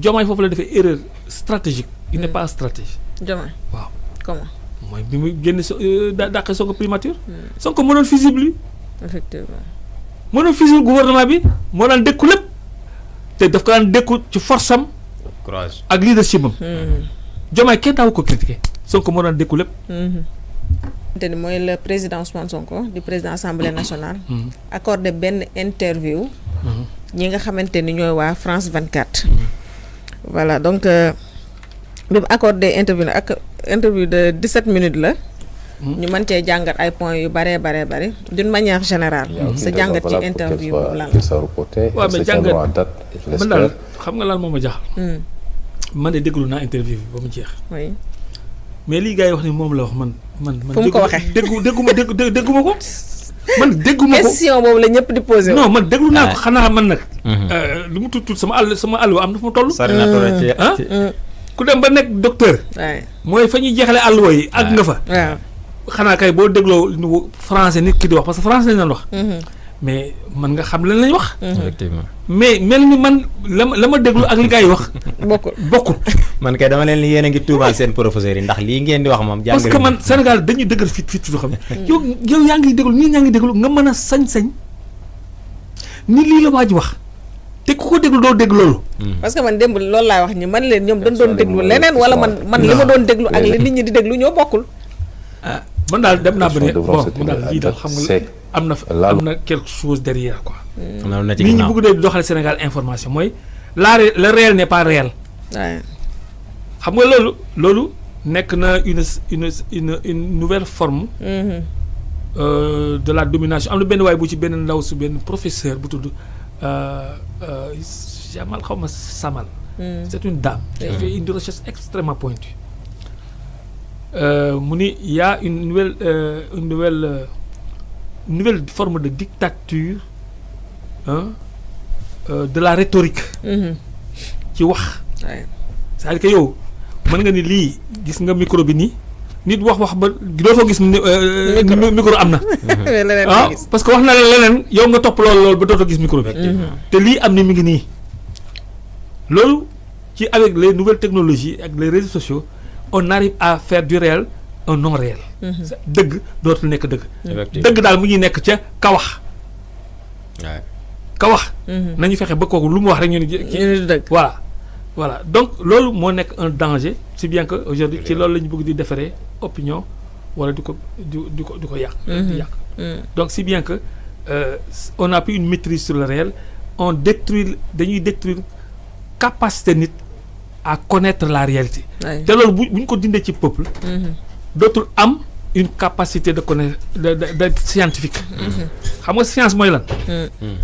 Diomaye foofu la defee erreur stratégique. Il n'est pas stratège. Diomaye waaw comment. mooy bi muy génn dàqee Sonko primature. Sonko mënoon fusible lui. effectivement. mënoon fusible gouvernement bi moo daan dékku lépp te daf ko daan dékku ci force am. courage ak leadership am. Diomaye kenn daawu ko critiquer Sonko moo daan dékku lépp. te ni mooy le président Ousmane Sonko di président assemblée nationale. accordé benn interview. ñi nga xamante ni ñooy waa France 24. voilà donc bi mu accordé interview nag ak interview de 17 minutes la. ñu mën cee jàngat ay points yu baree bari d'une manière générale. sa jàngat ci interview boobu lan la. waaw mais jàngat man daal xam nga lan moo ma jaaxal. man de déglu naa interview bi ba mu jeex. oui mais lii gars yi wax ni moom la wax man. fu mu ko waxee dégguma ko. man dégguma ko question boobu la ñëpp di posé. non man déglu naa ko xanaa man nag. lu mu tuut sama àll am na fu mu toll. sori na ci ku dem ba nekk docteur. mooy fa ñuy jeexale àll yi àgg nga fa. waaw xanaa kay boo dégloo français nit ki di wax parce que français lañ doon wax. mais man nga xam lan lañ wax. effectivement mais mel ni man la ma déglu ak li gars yi wax. bokkul. man kay dama leen yéen a ngi tuumaal seen professeurs yi ndax lii ngeen di wax moom. parce que man Sénégal dañuy dëgër fit yoo xam ne. yow yaa ngi déglu ñii ñaa ngi déglu nga mën a sañ-sañ ni lii la waaj wax te ku ko déglu doo déglu loolu. parce que man démb loolu laay wax ñi man leen ñoom dañ doon déglu leneen wala man li ma doon déglu ak li nit ñi di déglu ñoo bokkul. ah man daal dem naa ba ne bon man daal lii daal xam nga am na quelque chose derrière quoi. nit ñi bëgg dee doxale Sénégal information mooy le réel n'est pas réel. xam nga loolu nekk na une nouvelle forme. De la domination am na benn waay bu ci benn ndaw su benn professeur bu tudd Jamal xaw ma Samal. C'est une dame. Elle fait une recherche extrêmement pointue. mu ni y a une nouvelle forme de dictature de la rhétorique. ci wax. c'est-à-dire que yow mën nga ni lii gis nga micro bi nii nit wax ba doo fa gis micro am na. parce que wax na la leneen yow nga topp loolu ba dootoo gis micro bi. te lii am ni mi ngi nii. loolu ci avec les nouvelles technologies ak les réseaux sociaux on arrive à faire du réel un non réel. dëgg dootul nekk dëgg. dëgg daal mu ngi nekk ca kawax. kawax. nañu fexe ba kooku lu mu wax rek ñu ne. dëgg voilà donc loolu moo nekk un danger si bien que aujourd'hui ci loolu la ñu bëgg di defaree opinion wala di ko yàq. di yàq donc si bien que on n'a plus une maîtrise sur le réel on dañuy détruire capacité nit à connaître la réalité. te loolu bu ñu ko dindee ci peuple. dootul am une capacité de connaître de scientifique. xam nga science mooy lan.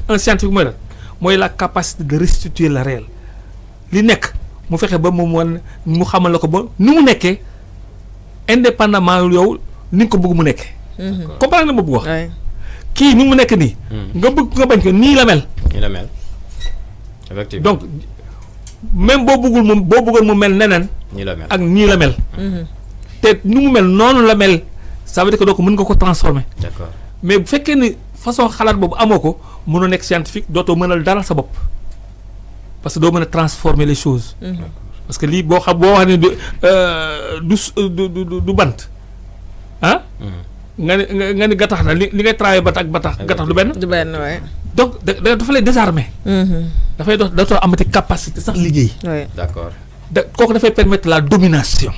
un scientifique mooy lan mooy la capacité de restituer le réel. li nekk mu fexe ba mu xamal la ko ba nu mu nekkee indépendamment yow ni nga ko bëgg mu nekkee. comprendre nga ma bëgg wax. kii ni mu nekk nii. nga bëgg nga bañ ko nii la mel. effectivement donc même boo bëggoon mu mel neneen. nii la mel ak nii la mel. te nu mu mel noonu la mel ça veut dire que donc mën nga ko transformer. d'accord mais bu fekkee ni façon xalaat boobu amoo ko mënoo nekk scientifique dootoo mënal dara sa bopp. parce que doo mën a transformer les choses. parce que lii boo wax ne du bant ah. nga ni gattax na li ngay travailler bant ak gattax du benn. du benn waay. donc dafa lay désarmer. dafay dootoo amati capacité sax liggéey. d'accord kooku dafay permettre la domination.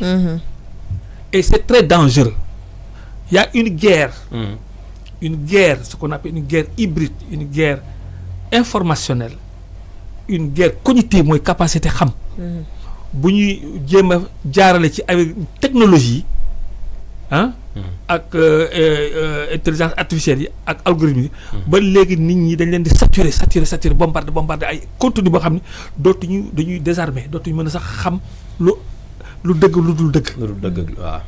et c'est très dangereux. Il y a une guerre. Ce qu'on appelle une guerre hybride, une guerre informationnelle. Une guerre cognitive mooy capacité xam. bu ñuy jéem a jaarale ci avec technologie ak intelligence artificielle yi ak algorithme yi. ba léegi nit ñi dañ leen di saturer bombarder ay contenu boo xam ne dañuy désarmer dootuñu mën a sax xam lu dëgg lu dul dëgg. waaw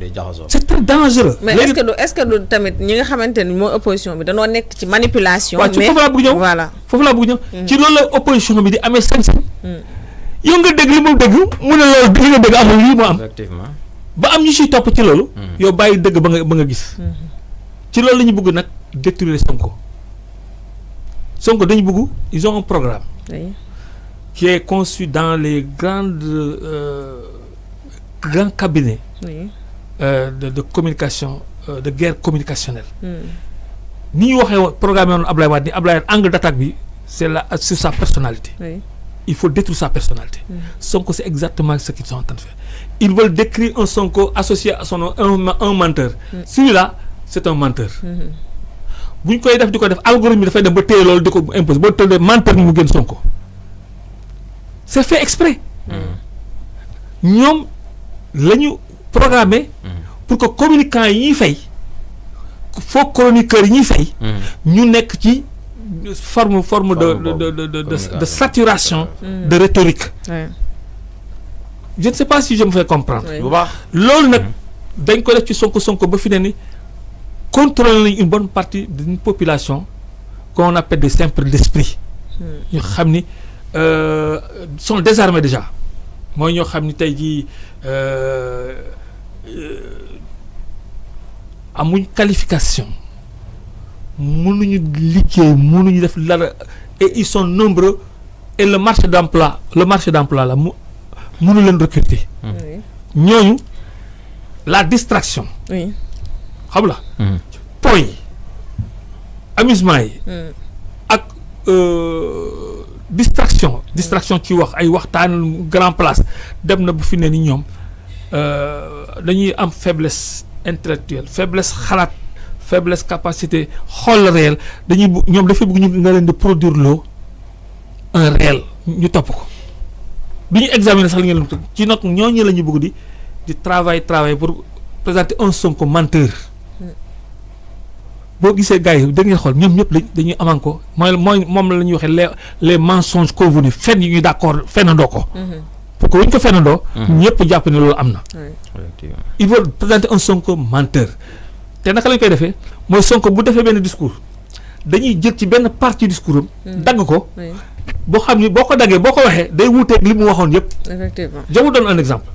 day jaxasoo. c'est très dangereux. mais est-ce que du tamit ñi nga xamante ni mooy opposition bi danoo nekk ci manipulation. mais foofu laa bëgg ñëw foofu laa bëgg ñëw. ci loolu la opposition bi di amee sañ-sañ. yow nga dégg li mu dégg mu ne loolu li nga dégg amul lii moo am. effectivement ba am ñu siy topp ci loolu. yow bàyyi dëgg ba nga gis. ci loolu la ñu bëgg nag détruire Sonko dañu bëgg ils ont un programme. qui est conçu dans les grands cabinets de communication, de guerre communicationnelle. Ni ñu waxee programme yoon Ablaye Wade ni Ablaye Wade angle d'attaque bi c'est sur sa personnalité. Il faut détruire sa personnalité. Sonko, c'est exactement ce qu'ils sont en train de faire. Ils veulent décrire un Sonko associé à son nom, un menteur. Celui-là, c'est un menteur. Bu ñu koy def di ko def algorithme bi dafay dem ba téye loolu di ko imposer boo tëddee menteur ni mu gën Sonko. C'est fait exprès. ñoom la ñu programmé pour que communicants yi ñuy fay faux chroniqueurs yi ñuy fay ñu nekk ci forme de saturation de rhétorique. Je ne sais pas si je me fais comprendre. Loolu nag dañ ko def ci Sonko ba fi ne ni contrôler une bonne partie d'une population qu'on appelle des simples d'esprit. ñu xam ni sont désarmés déjà. mooy ñoo xam ni tey jii amuñ qualification mënuñu liggéey mënuñu def dara et ils sont nombreux et le marché d'emploi la mënu leen recruter. ñooñu la distraction. xam la. poy amusement yi. ak distraction ci wax ay waxtaan grand place dem na bu fi ne ni ñoom dañuy am faiblesse intellectuelle faiblesse xalaat faiblesse capacité xool réel ñoom dafay bëgg ñu nga leen di produire loo un réel ñu topp ko bi ñu examiner sax li ngeen leen ci nag ñooñu la ñu bëgg di travailler pour présenter un Sonko menteur. boo gisee gars yi da ngeen xool ñoom ñëpp dañuy aman ko moom la ñuy waxee les mensonges convenus fen yi ñuy d'accord fenandoo ko. pour que bu ñu ko fenandoo. ñëpp jàpp ne loolu am na. il faut présenter un Sonko menteur. te naka lañ koy defee mooy Sonko bu defee benn discours dañuy jël ci benn partie discours am. dagg ko. boo xam ni boo ko daggee boo ko waxee day wuuteeg li mu waxoon yëpp. effectivement je vous donne un exemple.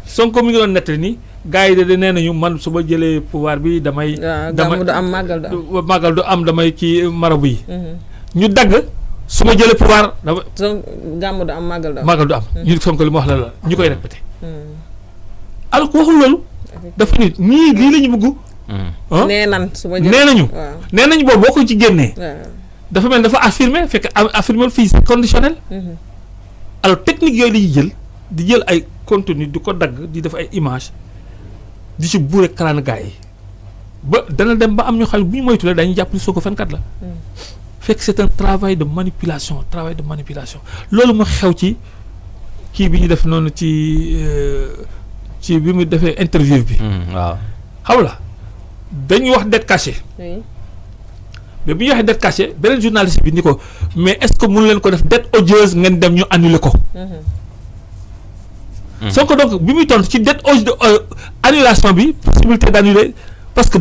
Sonko mi ngi doon nettali ni gars yi de nee nañu man su ma jëlee pouvoir bi damay. gàmmu du am màggal du am damay ci marabu yi. ñu dagg su ma jëlee pouvoir dama. gàmmu du am màggal du am. ñu Sonko li ma wax la ñu koy répété. alors que waxul loolu. dafa nit ñii lii la ñu bëgg. nee nañu boobu boo ko ci génnee. dafa mel dafa affirmer fekk affirmer fii c'est conditionnel. alors technique yooyu la ñuy jël di jël ay contenu di ko dagg di def ay image di ci buure karaan gars yi ba dana dem ba am ñoo xam ne bu ñu moytuwulee dañuy jàpp ni Sonko fenkat la. fekk c'est un travail de manipulation loolu moo xew ci kii bi ñu def noonu ci bi mu defee interview bi. waaw xam la dañuy wax dette cachée. mais bu ñu waxee dette cachée beneen journaliste bi ni ko mais est-ce que mënu leen ko def dette odieuse ngeen dem ñu annuler ko. Sonko donc bi muy tontu ci dette annulation bi possibilité d'annuler parce que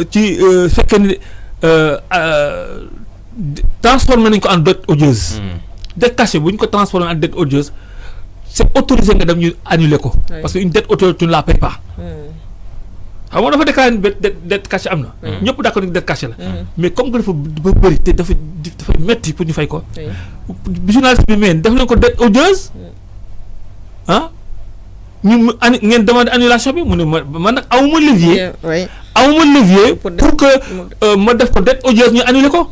ci fekkee ni transformé nañ ko en dette odieuse. dette cachée bu ñu ko transformé en dette odieuse c'est autorisé nga dem ñu annuler ko. parce que une dette odieuse tu ne la payes pas. xam nga dafa déclaré ni dette cachée am na. ñëpp d'accord ni dette cachée la. mais comme que dafa bëri te dafay metti pour ñu fay ko. journaliste bi mais def leen ko dette odieuse ñu ngeen demande annulation bi mu ne man nag awuma levier. pour que ma def ko dette odieuse ñu annuler ko.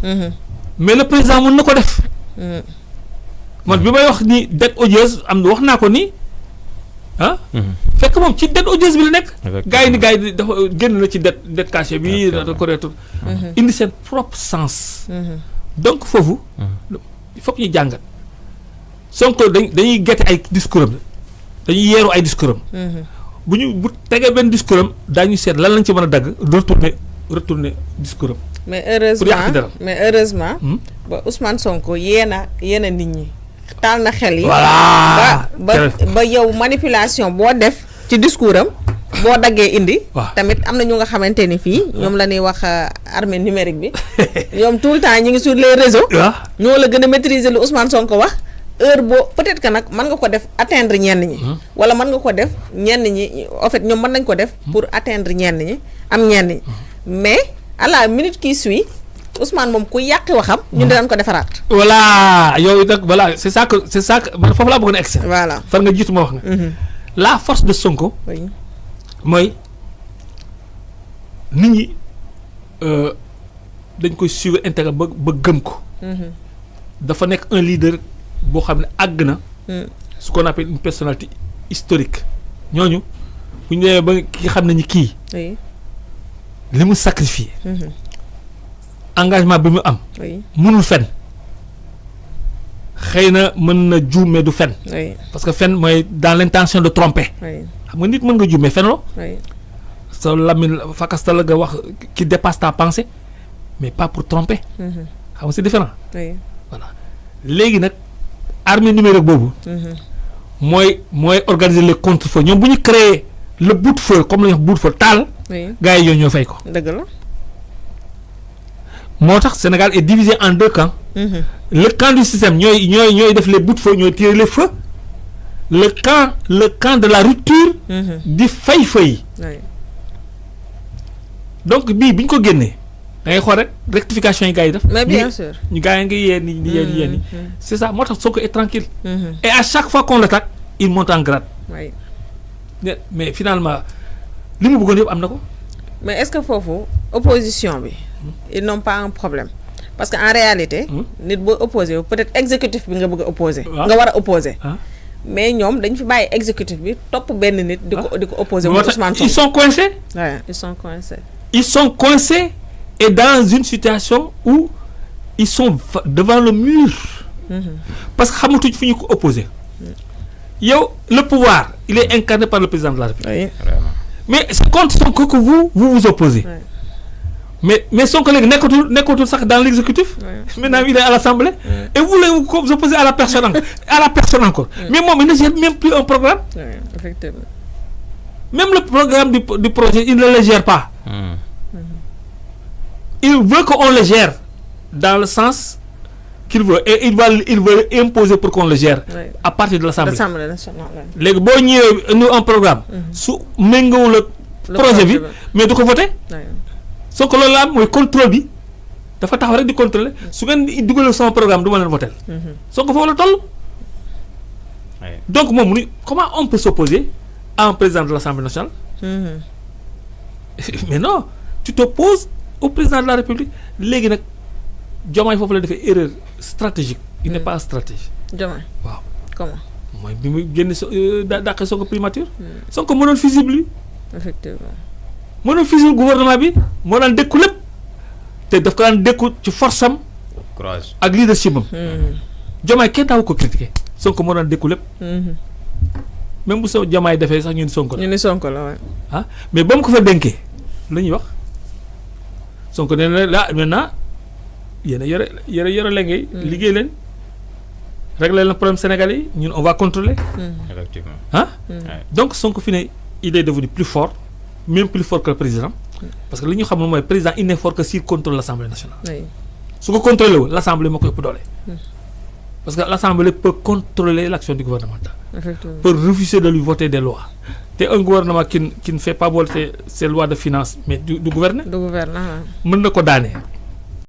mais le président mën na ko def. man bi may wax ni dette odieuse am na wax naa ko ni fekk moom ci dette odieuse bi la nekk. gars yi dafa génn na ci dette cachée bi. correcteur indi seen propre sens. donc foofu. il faut que ñu jàngat. Sonko dañuy gerte ay discours am dañuy yeeru ay discours am. bu tegee benn discours am daañu seet lan lañ ci mën a dagg retourner discours am. mais heureusement ba Ousmane Sonko yéena nit ñi. taal na xel yi. voilà ba yow manipulation boo def ci discours am boo daggee indi. tamit am na ñu nga xamante ni fii ñoom la ñuy wax armée numérique bi ñoom tout le temps ñi ngi sur les réseaux. ñoo la gën a maîtriser lu Ousmane Sonko wax heure boo peut-être que nag mën nga ko def atteindre ñenn ñi. wala mën nga ko def ñenn ñi en fait ñoom mën nañ ko def pour atteindre ñenn ñi am ñenn ñi mais à la minute qui suit Ousmane moom ku yàqi waxam. ñun dinañ ko defaraat. voilà yow nag voilà c'est ça que man foofu laa bëggoon a egsi. voilà far nga jiitu ma wax nga. la force de Sonko. oui mooy nit ñi dañ koy suivre intérêt ba gëm ko. dafa nekk un leader boo xam ne àgg na. ce qu'on appelle une personnalité historique ñooñu bu ñu demee ba ki xam nañu kii. oui li mu sacrifié. engagement bi mu am. oui mënul fen xëy na mën na juum mais du fen. oui parce que fen mooy dans l'intention de tromper. oui xam nga nit mën nga juum mais fenloo. oui sa lamine fakastal nga wax qui dépasse ta pensée mais pas pour tromper. xam nga c'est différent. oui voilà léegi nag armée numérique boobu. mooy organiser les contre-feux ñoom bu ñu créer le boute-feu comme la ñuy wax boute-feu taal. oui gars yi ñoo fay ko. dëgg la. moo tax Sénégal est divisé en deux camps. Le camp du système ñooy def les boute-feu ñooy tirer les feux. Le camp de la rupture. di fay yi. oui donc bii bi ñu ko génnee da ngay xool rek rectification yi gars yi def. mais bien sûr. ñu gars yi ngi yéen ñi c'est ça moo tax Sonko est tranquille et à chaque fois qu'on l'attaque il monte en grade. oui mais finalement li mu bëggoon yëpp am na ko. mais est-ce que foofu opposition bi ils n'ont pas un problème parce que en réalité. nit boo opposé peut-être exécutif bi nga bëgg a opposé. nga war a opposé. mais ñoom dañ fi bàyyi exécutif bi topp benn nit. di ko opposé wu Ousmane Sonko. ils sont coincés. ouais ils sont coincés. Ils sont coincés et dans une situation où ils sont devant le mur. Parce que xamatuñ fu ñu ko opposé. yow le pouvoir il est incarné par le président de la République. oui mais c'est contre Sonko que vous opposez. mais Sonko léegi nekkatul sax dans l'exécutif. maintenant il est à l'Assemblée. et vous vous opposez à la personne encore. mais moom il ne gère même plus un programme. effectivement. Même le programme du projet il ne le gère pas. Il veut qu'on le gère dans le sens qu'il veut et il veut imposer pour qu'on le gère à partir de l'Assemblée nationale. léegi boo ñëwee ñu un programme su méngoowul ak projet bi mais du ko voté soo ko loolu la am mooy contrôle bi dafa taxaw rek di contrôler su ngeen dugalee sama programme du ma leen voté soo ko foofu la toll donc moom mu ni comment on peut s'opposer à un président de l'Assemblée nationale mais non tu t'opposes au président de la République léegi nag Diomaye foofu la defee erreur stratégique il n'est pas stratège. Diomaye waaw comment. mooy bi muy génn dàqe Sonko primature. Sonko mënoon fusible lui. effectivement. mënoon fusible gouvernement bi moo daan dékku lépp te daf ko daan dékku ci force am. courage ak leadership am. Diomaye kenn daawu ko critiquer Sonko moo daan dékku lépp. même bu soo Diomaye defee sax ñu ni Sonko la. ñu ni Sonko la waaye. ah mais ba mu ko fa dénkee lu ñuy wax Sonko nee na là maintenant yéen a yore la ngay liggéey leen régler le problème sénégalais yi ñun on va contrôler. effectivement ah. donc Sonko fi ne il est devenu plus fort même plus fort que le président. parce que li ñu xam mooy président il n'est fort que s'il contrôle l'Assemblée nationale. su ko contrôler wu l'Assemblée moo koy ëpp doole. parce que l'Assemblée peut contrôler l'action du gouvernemental. effectivement peut refuser de lui voter des lois. te un gouvernement qui ne fait pas voter ses lois de finances mais du gouverner. du gouvernement mën na ko daane.